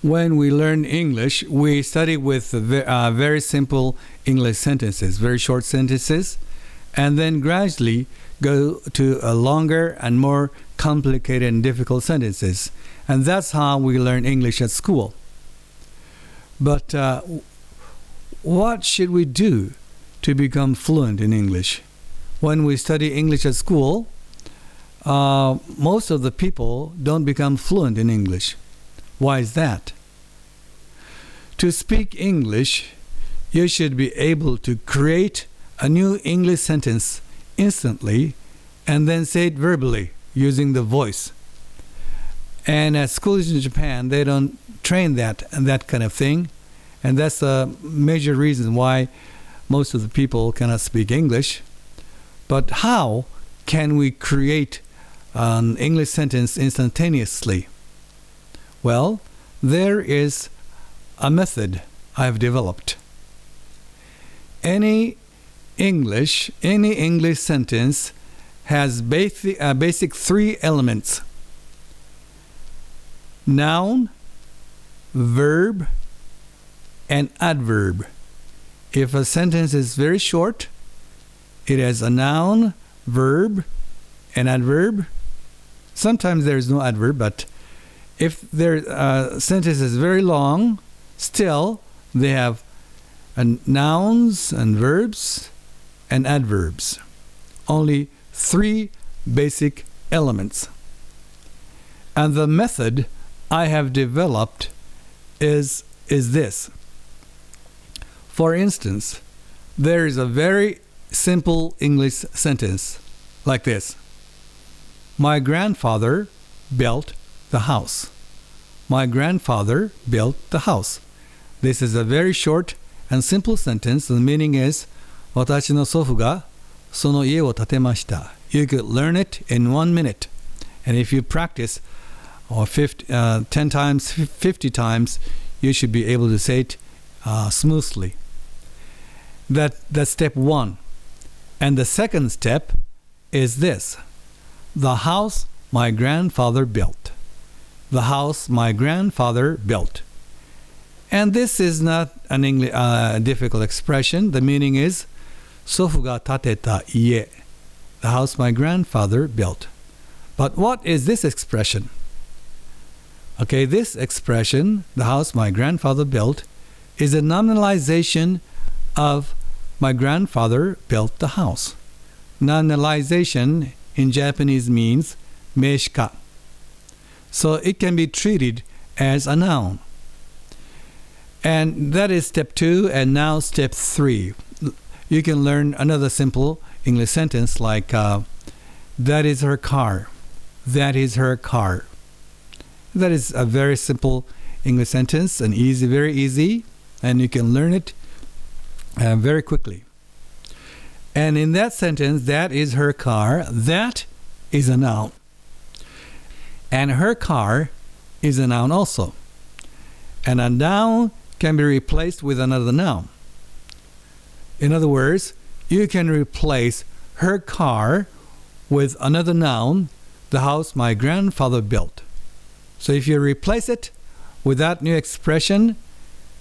when we learn English, we study with very simple English sentences, very short sentences, and then gradually go to a longer and more complicated and difficult sentences. And that's how we learn English at school. But what should we do to become fluent in English? When we study English at school, most of the people don't become fluent in English. Why is that? To speak English, you should be able to create a new English sentence instantly and then say it verbally using the voice. And at schools in Japan, they don't train that kind of thing. And that's a major reason why most of the people cannot speak English. But how can we create an English sentence instantaneously? Well, there is a method I've developed. Any English sentence has basic three elements: noun, verb, and adverb. If a sentence is very short, it has a noun, verb, and adverb. Sometimes there is no adverb, but if their sentence is very long, still they have nouns and verbs and adverbs. Only three basic elements. And the method I have developed is this. For instance, there is a very simple English sentence like this: My grandfather built the house. My grandfather built the house. This is a very short and simple sentence. The meaning is, 私の祖父がその家を建てました. You could learn it in 1 minute. And if you practice 10 times, 50 times, you should be able to say it smoothly. That's step one. And the second step is this: the house my grandfather built. The house my grandfather built. And this is not an difficult expression. The meaning is, 祖父が建てた家. The house my grandfather built. But what is this expression? Okay, this expression, the house my grandfather built, is a nominalization of my grandfather built the house. Nominalization in Japanese means 名詞化. So it can be treated as a noun. And that is step 2, and now step 3. You can learn another simple English sentence like, that is her car. That is her car. That is a very simple English sentence, and very easy, and you can learn it very quickly. And in that sentence, that is her car, that is a noun. And her car is a noun also. And a noun can be replaced with another noun. In other words, you can replace her car with another noun, the house my grandfather built. So if you replace it with that new expression,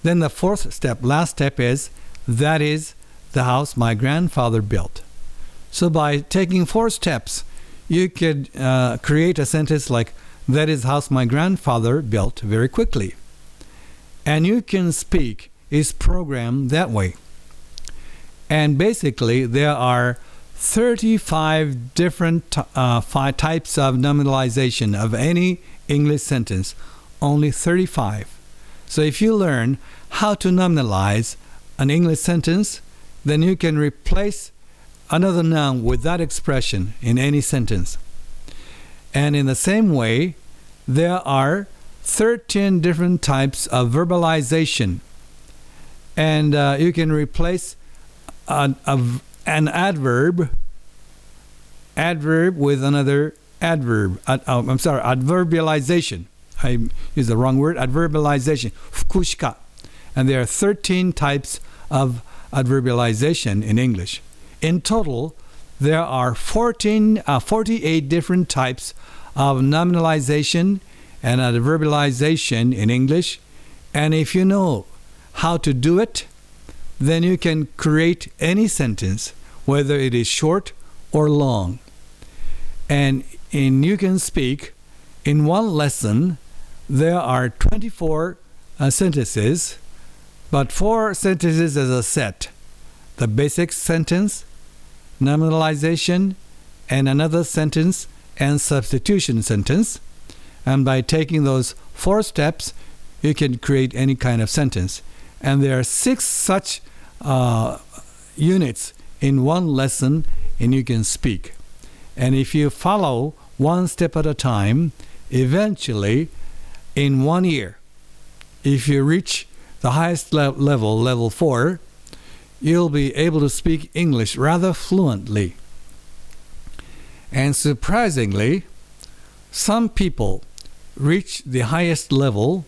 then the fourth step, last step is, that is the house my grandfather built. So by taking 4 steps, you could create a sentence like, that is the house my grandfather built very quickly. And YouCanSpeak is programmed that way. And basically, there are 35 different types of nominalization of any English sentence. Only 35. So if you learn how to nominalize an English sentence, then you can replace another noun with that expression in any sentence. And in the same way, there are 13 different types of verbalization. And you can replace an adverb with another adverb. Adverbialization. I used the wrong word. Adverbialization. 副詞化. And there are 13 types of adverbialization in English. In total, there are 48 different types of nominalization and adverbialization in English, And if you know how to do it, then you can create any sentence, whether it is short or long. And in YouCanSpeak, in one lesson, there are 24 sentences, but 4 sentences as a set. The basic sentence, nominalization, and another sentence, and substitution sentence. And by taking those 4 steps, you can create any kind of sentence. And there are 6 such units in one lesson in YouCanSpeak. And if you follow one step at a time, eventually, in 1 year, if you reach the highest level, level 4, you'll be able to speak English rather fluently. And surprisingly, some people reach the highest level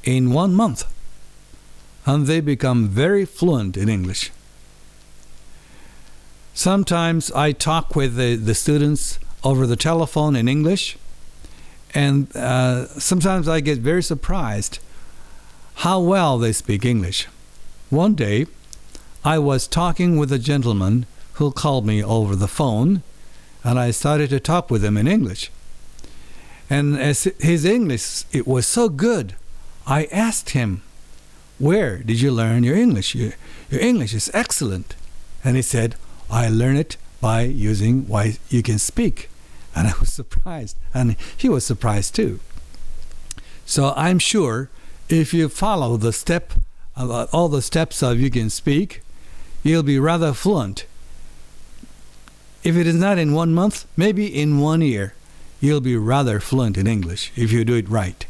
in 1 month, and they become very fluent in English. Sometimes I talk with the students over the telephone in English, and sometimes I get very surprised how well they speak English. One day, I was talking with a gentleman who called me over the phone, and I started to talk with him in English. And as his English, it was so good, I asked him, "Where did you learn your English? Your English is excellent." And he said, "I learned it by using YouCanSpeak." And I was surprised, and he was surprised too. So I'm sure if you follow all the steps of YouCanSpeak, you'll be rather fluent. If it is not in 1 month, maybe in 1 year, you'll be rather fluent in English if you do it right.